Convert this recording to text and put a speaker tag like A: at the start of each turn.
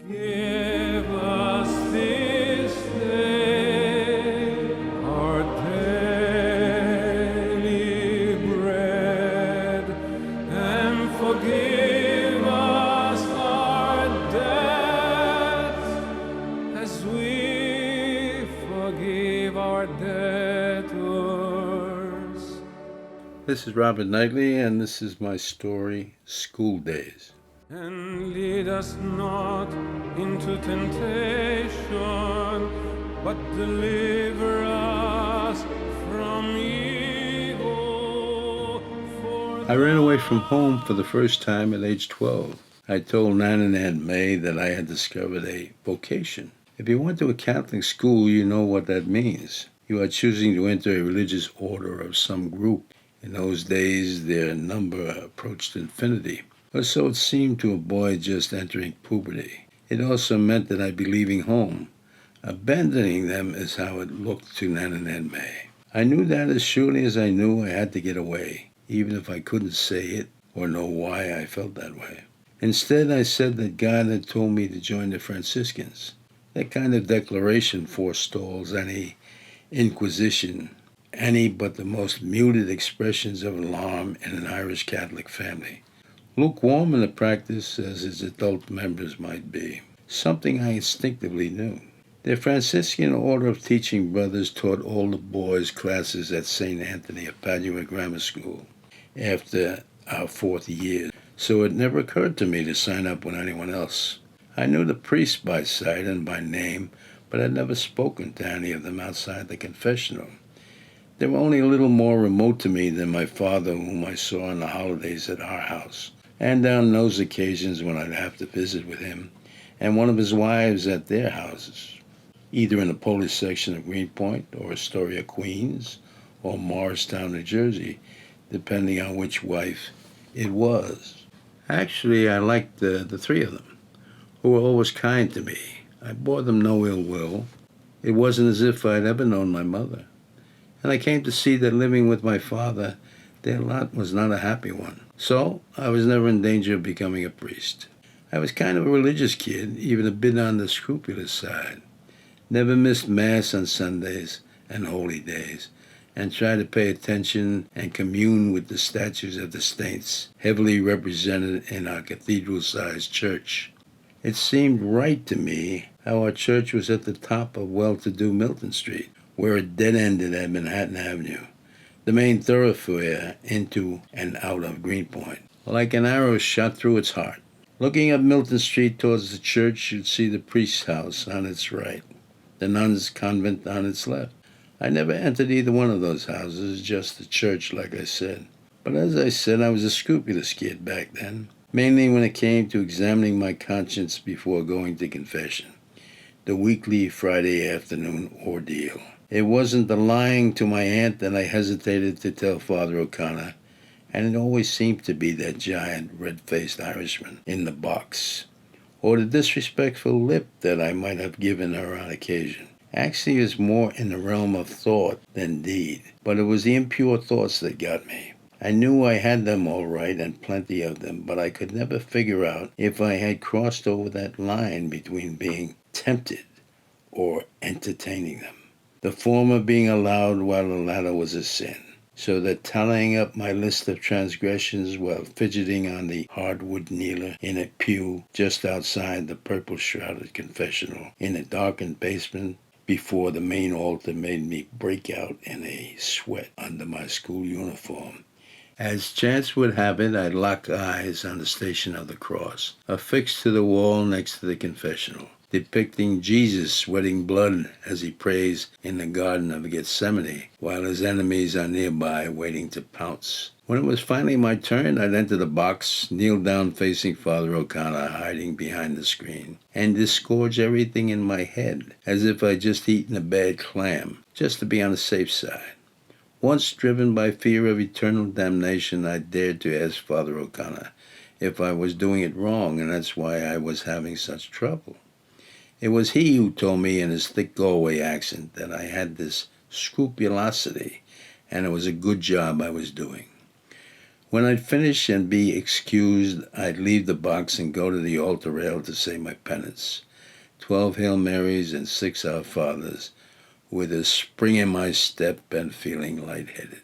A: Give us this day our daily bread, and forgive us our debts as we forgive our debtors.
B: This is Robert Knightley, and this is my story, Schooldays.
A: And lead us not into temptation, but deliver us from evil.
B: I ran away from home for the first time at age 12. I told Nan and Aunt May that I had discovered a vocation. If you went to a Catholic school, you know what that means. You are choosing to enter a religious order of some group. In those days, their number approached infinity. Or so it seemed to a boy just entering puberty. It also meant that I'd be leaving home. Abandoning them is how it looked to Nan and Aunt May. I knew that as surely as I knew I had to get away, even if I couldn't say it or know why I felt that way. Instead, I said that God had told me to join the Franciscans. That kind of declaration forestalls any inquisition, any but the most muted expressions of alarm in an Irish Catholic family. Lukewarm in the practice as its adult members might be, something I instinctively knew. The Franciscan Order of Teaching Brothers taught all the boys' classes at St. Anthony of Padua Grammar School after our fourth year, so it never occurred to me to sign up with anyone else. I knew the priests by sight and by name, but had never spoken to any of them outside the confessional. They were only a little more remote to me than my father, whom I saw on the holidays at our house, and on those occasions when I'd have to visit with him, and one of his wives at their houses, either in the Polish section of Greenpoint, or Astoria, Queens, or Morristown, New Jersey, depending on which wife it was. Actually, I liked the three of them, who were always kind to me. I bore them no ill will. It wasn't as if I'd ever known my mother. And I came to see that living with my father, their lot was not a happy one. So I was never in danger of becoming a priest. I was kind of a religious kid, even a bit on the scrupulous side. Never missed Mass on Sundays and holy days, and tried to pay attention and commune with the statues of the saints heavily represented in our cathedral-sized church. It seemed right to me how our church was at the top of well-to-do Milton Street, where it dead-ended at Manhattan Avenue, the main thoroughfare into and out of Greenpoint, like an arrow shot through its heart. Looking up Milton Street towards the church, you'd see the priest's house on its right, the nuns' convent on its left. I never entered either one of those houses, just the church, like I said. But as I said, I was a scrupulous kid back then, mainly when it came to examining my conscience before going to confession, the weekly Friday afternoon ordeal. It wasn't the lying to my aunt that I hesitated to tell Father O'Connor, and it always seemed to be that giant red-faced Irishman in the box, or the disrespectful lip that I might have given her on occasion. Actually, it was more in the realm of thought than deed, but it was the impure thoughts that got me. I knew I had them all right, and plenty of them, but I could never figure out if I had crossed over that line between being tempted or entertaining them. The former being allowed while the latter was a sin, so that tallying up my list of transgressions while fidgeting on the hardwood kneeler in a pew just outside the purple-shrouded confessional in a darkened basement before the main altar made me break out in a sweat under my school uniform. As chance would have it, I locked eyes on the Station of the Cross, affixed to the wall next to the confessional, depicting Jesus sweating blood as he prays in the Garden of Gethsemane, while his enemies are nearby waiting to pounce. When it was finally my turn, I'd enter the box, kneel down facing Father O'Connor hiding behind the screen, and disgorge everything in my head, as if I'd just eaten a bad clam, just to be on the safe side. Once driven by fear of eternal damnation, I dared to ask Father O'Connor if I was doing it wrong, and that's why I was having such trouble. It was he who told me in his thick Galway accent that I had this scrupulosity, and it was a good job I was doing. When I'd finish and be excused, I'd leave the box and go to the altar rail to say my penance. 12 Hail Marys and 6 Our Fathers, with a spring in my step and feeling lightheaded.